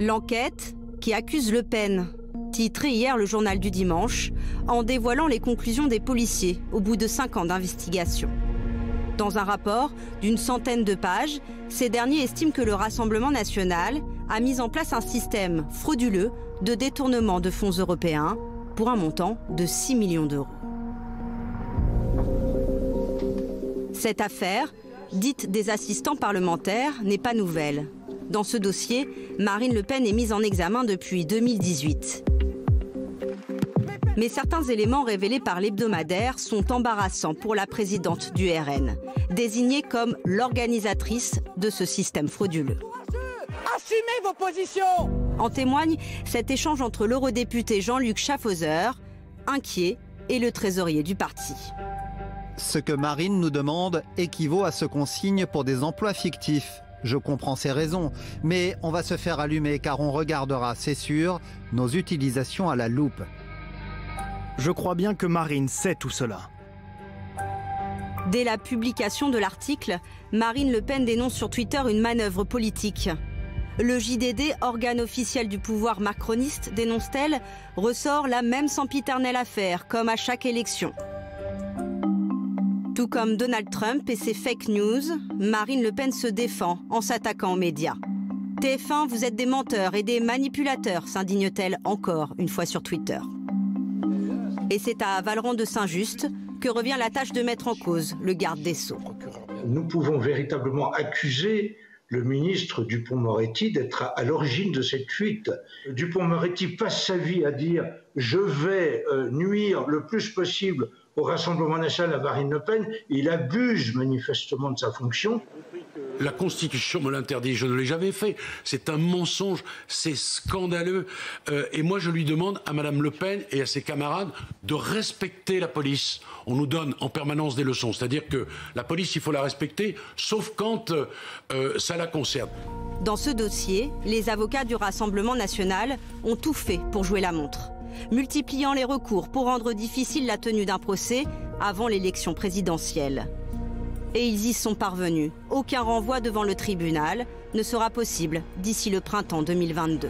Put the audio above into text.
L'enquête qui accuse Le Pen, titré hier le journal du dimanche, en dévoilant les conclusions des policiers au bout de 5 ans d'investigation. Dans un rapport d'une centaine de pages, ces derniers estiment que le Rassemblement national a mis en place un système frauduleux de détournement de fonds européens pour un montant de 6 millions d'euros. Cette affaire, dite des assistants parlementaires, n'est pas nouvelle. Dans ce dossier, Marine Le Pen est mise en examen depuis 2018. Mais certains éléments révélés par l'hebdomadaire sont embarrassants pour la présidente du RN, désignée comme l'organisatrice de ce système frauduleux. Assumez vos positions! En témoigne cet échange entre l'eurodéputé Jean-Luc Schaffhauser, inquiet, et le trésorier du parti. Ce que Marine nous demande équivaut à ce qu'on signe pour des emplois fictifs. Je comprends ses raisons, mais on va se faire allumer car on regardera, c'est sûr, nos utilisations à la loupe. Je crois bien que Marine sait tout cela. Dès la publication de l'article, Marine Le Pen dénonce sur Twitter une manœuvre politique. Le JDD, organe officiel du pouvoir macroniste, dénonce-t-elle, ressort la même sempiternelle affaire, comme à chaque élection. Tout comme Donald Trump et ses fake news, Marine Le Pen se défend en s'attaquant aux médias. TF1, vous êtes des menteurs et des manipulateurs, s'indigne-t-elle encore une fois sur Twitter. Et c'est à Vallerand de Saint-Just que revient la tâche de mettre en cause le garde des Sceaux. Nous pouvons véritablement accuser le ministre Dupond-Moretti d'être à l'origine de cette fuite. Dupond-Moretti passe sa vie à dire « je vais nuire le plus possible au Rassemblement national à Marine Le Pen ». Il abuse manifestement de sa fonction. La Constitution me l'interdit, je ne l'ai jamais fait. C'est un mensonge, c'est scandaleux. Et moi, je lui demande à Madame Le Pen et à ses camarades de respecter la police. On nous donne en permanence des leçons. C'est-à-dire que la police, il faut la respecter, sauf quand ça la concerne. Dans ce dossier, les avocats du Rassemblement national ont tout fait pour jouer la montre, multipliant les recours pour rendre difficile la tenue d'un procès avant l'élection présidentielle. Et ils y sont parvenus. Aucun renvoi devant le tribunal ne sera possible d'ici le printemps 2022.